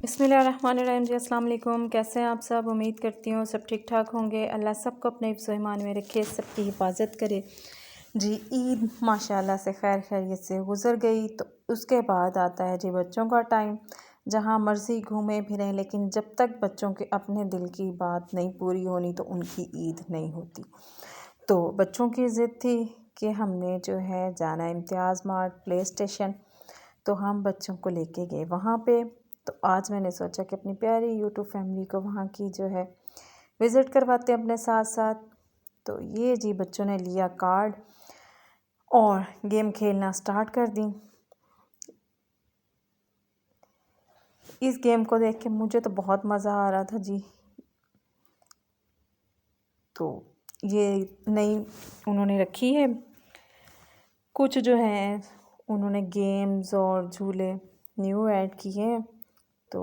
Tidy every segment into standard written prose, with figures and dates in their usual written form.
बिस्मिल्लाहिर्रहमानिर्रहीम जी, अस्सलाम वालेकुम। कैसे हैं आप सब? उम्मीद करती हूँ सब ठीक ठाक होंगे। अल्लाह सबको अपने हिफ्ज़ व ईमान में रखे, सबकी हिफाजत करे। जी, ईद माशाल्लाह से खैर खैरियत से गुज़र गई। तो उसके बाद आता है जी बच्चों का टाइम, जहाँ मर्ज़ी घूमें फिरें, लेकिन जब तक बच्चों के अपने दिल की बात नहीं पूरी होनी तो उनकी ईद नहीं होती। तो बच्चों की ज़िद थी कि हमने जो है जाना इम्तियाज़ मार्ट प्ले स्टेशन। तो हम बच्चों को लेके गए वहाँ पे। तो आज मैंने सोचा कि अपनी प्यारी यूट्यूब फैमिली को वहाँ की जो है विज़िट करवाते हैं अपने साथ साथ। तो ये जी बच्चों ने लिया कार्ड और गेम खेलना स्टार्ट कर दी। इस गेम को देख के मुझे तो बहुत मज़ा आ रहा था जी। तो ये नई उन्होंने रखी है, कुछ जो है उन्होंने गेम्स और झूले न्यू ऐड किए हैं। तो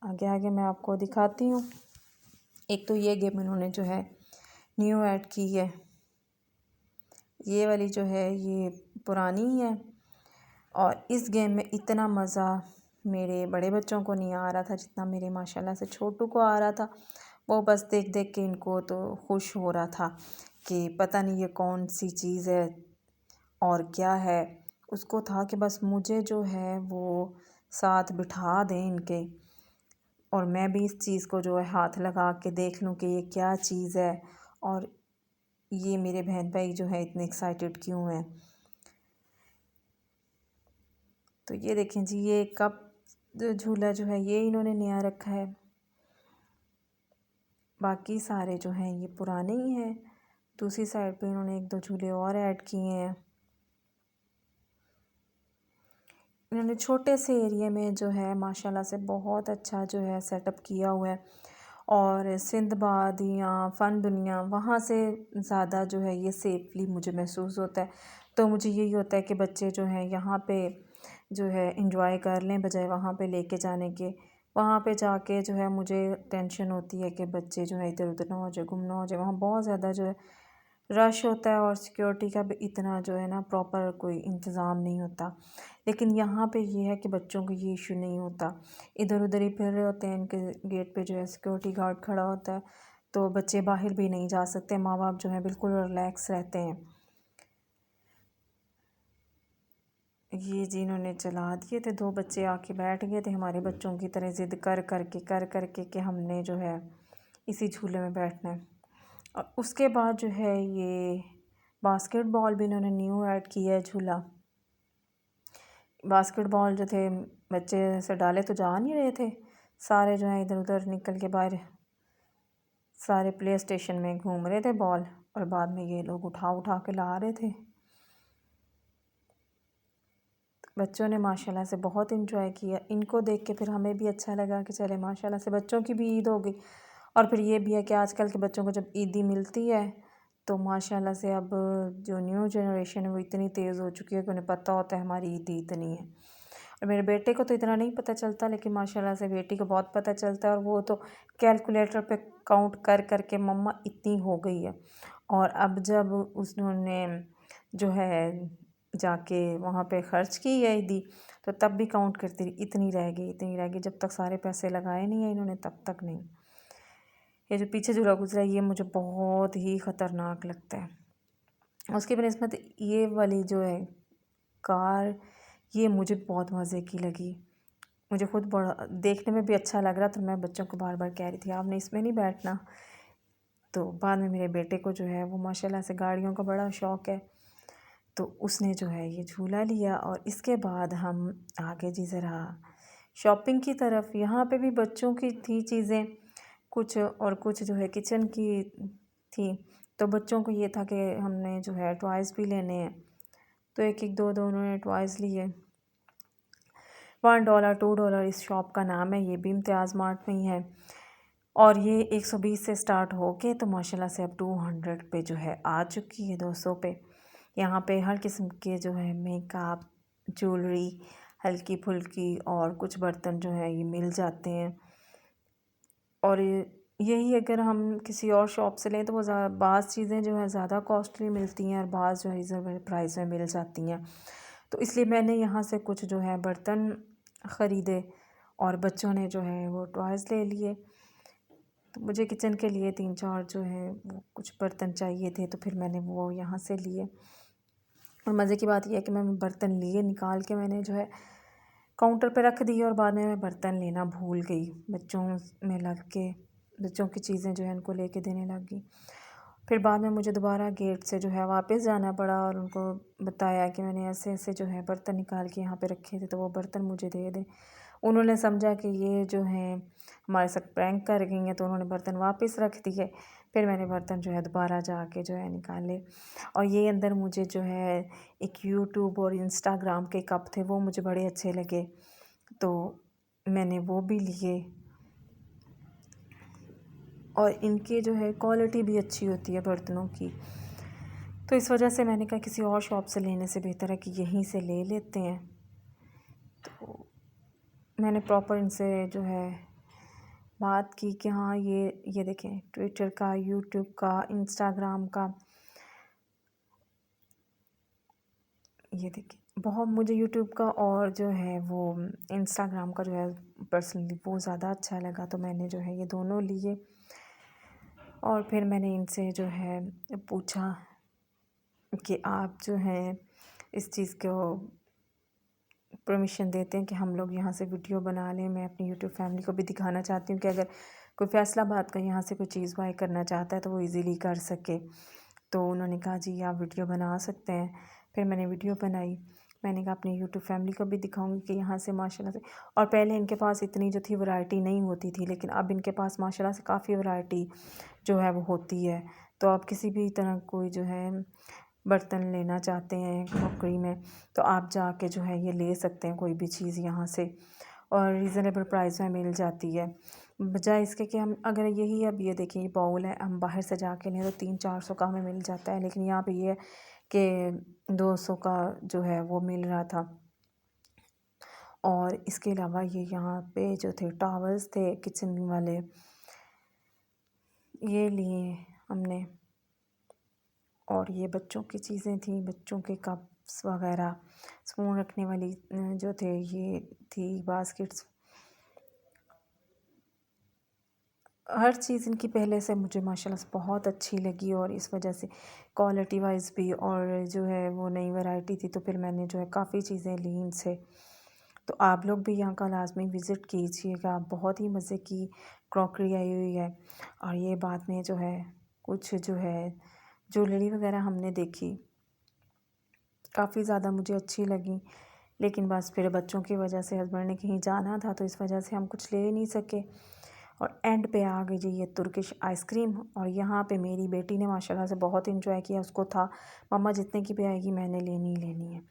आगे आगे मैं आपको दिखाती हूँ। एक तो ये गेम इन्होंने जो है न्यू ऐड की है, ये वाली जो है ये पुरानी है। और इस गेम में इतना मज़ा मेरे बड़े बच्चों को नहीं आ रहा था जितना मेरे माशाल्लाह से छोटू को आ रहा था। वो बस देख देख के इनको तो खुश हो रहा था कि पता नहीं ये कौन सी चीज़ है और क्या है। उसको था कि बस मुझे जो है वो साथ बिठा दें इनके, और मैं भी इस चीज़ को जो है हाथ लगा के देख लूँ कि ये क्या चीज़ है और ये मेरे बहन भाई जो है इतने एक्साइटेड क्यों हैं। तो ये देखें जी, ये कप झूला जो है ये इन्होंने नया रखा है, बाकी सारे जो हैं ये पुराने ही हैं। दूसरी साइड पे इन्होंने एक दो झूले और ऐड किए हैं। इन्होंने छोटे से एरिया में जो है माशाल्लाह से बहुत अच्छा जो है सेटअप किया हुआ है। और सिंदबाद या फ़न दुनिया वहाँ से ज़्यादा जो है ये सेफली मुझे महसूस होता है। तो मुझे यही होता है कि बच्चे जो हैं यहाँ पे जो है इंजॉय कर लें, बजाय वहाँ पे लेके जाने के। वहाँ पे जाके जो है मुझे टेंशन होती है कि बच्चे जो है इधर उधर ना हो जाए, गुम ना हो जाए। वहाँ बहुत ज़्यादा जो है रश होता है और सिक्योरिटी का भी इतना जो है ना प्रॉपर कोई इंतज़ाम नहीं होता। लेकिन यहाँ पे ये है कि बच्चों को ये इशू नहीं होता, इधर उधर ही फिर रहे होते हैं। इनके गेट पे जो है सिक्योरिटी गार्ड खड़ा होता है, तो बच्चे बाहर भी नहीं जा सकते। माँ बाप जो है बिल्कुल रिलैक्स रहते हैं। ये जी इन्होंने चला दिए थे, दो बच्चे आके बैठ गए थे हमारे बच्चों की तरह ज़िद कर कर के कि हमने जो है इसी झूले में बैठना है। और उसके बाद जो है ये बास्केटबॉल भी इन्होंने न्यू ऐड किया है झूला। बास्केटबॉल जो थे बच्चे से डाले तो जा नहीं रहे थे, सारे जो हैं इधर उधर निकल के बाहर सारे प्ले स्टेशन में घूम रहे थे बॉल, और बाद में ये लोग उठा उठा के ला रहे थे। बच्चों ने माशाल्लाह से बहुत इंजॉय किया। इनको देख के फिर हमें भी अच्छा लगा कि चले माशाल्लाह से बच्चों की भी ईद हो गई। और फिर ये भी है कि आजकल के बच्चों को जब ईदी मिलती है तो माशाल्लाह से अब जो न्यू जनरेशन है वो इतनी तेज़ हो चुकी है कि उन्हें पता होता है हमारी ईद इतनी है। और मेरे बेटे को तो इतना नहीं पता चलता, लेकिन माशाल्लाह से बेटी को बहुत पता चलता है। और वो तो कैलकुलेटर पे काउंट कर कर के मम्मा इतनी हो गई है। और अब जब उसने जो है जाके वहाँ पे ख़र्च की है ईदी, तो तब भी काउंट करती रही, इतनी रह गई इतनी रह गई। जब तक सारे पैसे लगाए नहीं हैं इन्होंने तब तक नहीं। ये जो पीछे झूला गुजरा है ये मुझे बहुत ही ख़तरनाक लगता है। उसकी बनस्बत ये वाली जो है कार, ये मुझे बहुत मज़े की लगी। मुझे खुद बड़ा देखने में भी अच्छा लग रहा था। मैं बच्चों को बार बार कह रही थी आपने इसमें नहीं बैठना। तो बाद में मेरे बेटे को जो है वो माशाल्लाह से गाड़ियों का बड़ा शौक़ है, तो उसने जो है ये झूला लिया। और इसके बाद हम आगे जी ज़रा शॉपिंग की तरफ। यहाँ पे भी बच्चों की थी चीज़ें कुछ, और कुछ जो है किचन की थी। तो बच्चों को ये था कि हमने जो है टॉयज़ भी लेने हैं, तो एक एक दो दो उन्होंने टॉयज़ लिए। $1 $2 इस शॉप का नाम है, ये भी इम्तियाज़ मार्ट में ही है। और ये 120 से स्टार्ट हो के तो माशाल्लाह से अब 200 पे जो है आ चुकी है, 200 पे। यहाँ पे हर किस्म के जो है मेकअप, ज्वेलरी, हल्की फुल्की और कुछ बर्तन जो है ये मिल जाते हैं। और यही अगर हम किसी और शॉप से लें तो वो बाज़ चीज़ें जो है ज़्यादा कॉस्टली मिलती हैं और बाज़ जो है रिजनेबल प्राइस में मिल जाती हैं। तो इसलिए मैंने यहाँ से कुछ जो है बर्तन ख़रीदे और बच्चों ने जो है वो टॉयज़ ले लिए। तो मुझे किचन के लिए 3-4 जो है वो कुछ बर्तन चाहिए थे, तो फिर मैंने वो यहाँ से लिए। और मज़े की बात ये है कि मैं बर्तन लिए, निकाल के मैंने जो है काउंटर पे रख दिए और बाद में मैं बर्तन लेना भूल गई। बच्चों में लग के बच्चों की चीज़ें जो है उनको लेके देने लग गई। फिर बाद में मुझे दोबारा गेट से जो है वापस जाना पड़ा और उनको बताया कि मैंने ऐसे-ऐसे जो है बर्तन निकाल के यहाँ पे रखे थे, तो वो बर्तन मुझे दे दें। उन्होंने समझा कि ये जो हैं हमारे साथ प्रैंक कर गई हैं, तो उन्होंने बर्तन वापस रख दिए। फिर मैंने बर्तन जो है दोबारा जाके जो है निकाले। और ये अंदर मुझे जो है एक यूट्यूब और इंस्टाग्राम के कप थे, वो मुझे बड़े अच्छे लगे, तो मैंने वो भी लिए। और इनकी जो है क्वालिटी भी अच्छी होती है बर्तनों की, तो इस वजह से मैंने कहा किसी और शॉप से लेने से बेहतर है कि यहीं से ले लेते हैं। तो मैंने प्रॉपर इनसे जो है बात की कि हाँ ये देखें, ट्विटर का, यूट्यूब का, इंस्टाग्राम का, ये देखिए बहुत मुझे यूट्यूब का और जो है वो इंस्टाग्राम का जो है पर्सनली वो ज़्यादा अच्छा लगा, तो मैंने जो है ये दोनों लिए। और फिर मैंने इनसे जो है पूछा कि आप जो है इस चीज़ को परमिशन देते हैं कि हम लोग यहाँ से वीडियो बना लें। मैं अपनी यूट्यूब फैमिली को भी दिखाना चाहती हूँ कि अगर कोई फैसलाबाद का यहाँ से कोई चीज़ बाय करना चाहता है तो वो इजीली कर सके। तो उन्होंने कहा जी आप वीडियो बना सकते हैं। फिर मैंने वीडियो बनाई। मैंने कहा अपनी यूट्यूब फैमिली को भी दिखाऊंगी कि यहाँ से माशाल्लाह से। और पहले इनके पास इतनी जो थी वैरायटी नहीं होती थी, लेकिन अब इनके पास माशाल्लाह से काफ़ी वैरायटी जो है वो होती है। तो आप किसी भी तरह कोई जो है बर्तन लेना चाहते हैं क्रॉकरी में, तो आप जाके जो है ये ले सकते हैं कोई भी चीज़ यहाँ से, और रीज़नेबल प्राइस में मिल जाती है। बजाय इसके कि हम अगर यही अब ये देखिए ये बाउल है, हम बाहर से जाके लें तो 300-400 का हमें मिल जाता है, लेकिन यहाँ पे ये है कि 200 का जो है वो मिल रहा था। और इसके अलावा ये यहाँ पे जो थे टॉवल्स थे किचन वाले, ये लिए हमने। और ये बच्चों की चीज़ें थी, बच्चों के कप्स वगैरह, स्पून रखने वाली जो थे ये थी, बास्केट्स। हर चीज़ इनकी पहले से मुझे माशाल्लाह से बहुत अच्छी लगी, और इस वजह से क्वालिटी वाइज भी, और जो है वो नई वैरायटी थी, तो फिर मैंने जो है काफ़ी चीज़ें ली इनसे। तो आप लोग भी यहाँ का लाजमी विज़िट कीजिएगा, बहुत ही मज़े की क्रॉकरी आई हुई है। और ये बाद में जो है कुछ जो है ज्वेलरी वगैरह हमने देखी, काफ़ी ज़्यादा मुझे अच्छी लगी, लेकिन बस फिर बच्चों की वजह से हस्बैंड ने कहीं जाना था, तो इस वजह से हम कुछ ले नहीं सके। और एंड पे आ गई जी ये तुर्किश आइसक्रीम, और यहाँ पे मेरी बेटी ने माशाल्लाह से बहुत इंजॉय किया। उसको था मम्मा जितने की भी आएगी मैंने लेनी ही लेनी है।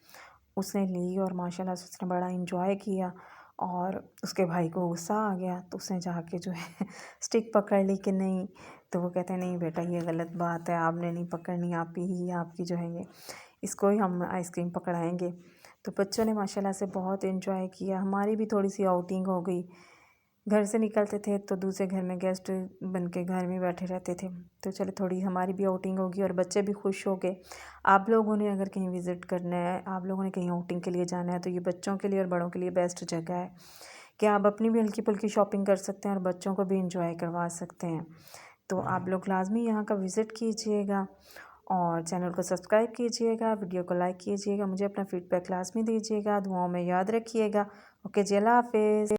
उसने ली और माशाल्लाह से उसने बड़ा इंजॉय किया। और उसके भाई को गुस्सा आ गया, तो उसने जाके जो है स्टिक पकड़ ली कि नहीं, तो वो कहते हैं नहीं बेटा ये गलत बात है, आपने नहीं पकड़नी, आप ही आपकी जो है ये इसको ही हम आइसक्रीम पकड़ाएंगे। तो बच्चों ने माशाल्लाह से बहुत एंजॉय किया। हमारी भी थोड़ी सी आउटिंग हो गई। घर से निकलते थे तो दूसरे घर में गेस्ट बन के घर में बैठे रहते थे, तो चलो थोड़ी हमारी भी आउटिंग होगी और बच्चे भी खुश हो गए। आप लोगों ने अगर कहीं विज़िट करना है, आप लोगों ने कहीं आउटिंग के लिए जाना है, तो ये बच्चों के लिए और बड़ों के लिए बेस्ट जगह है कि आप अपनी भी हल्की फुल्की शॉपिंग कर सकते हैं और बच्चों को भी इंजॉय करवा सकते हैं। तो आप लोग लाजमी यहाँ का विज़िट कीजिएगा और चैनल को सब्सक्राइब कीजिएगा, वीडियो को लाइक कीजिएगा, मुझे अपना फीडबैक लाजमी दीजिएगा, दुआओं में याद रखिएगा। ओके जी, अल्लाह हाफिज़।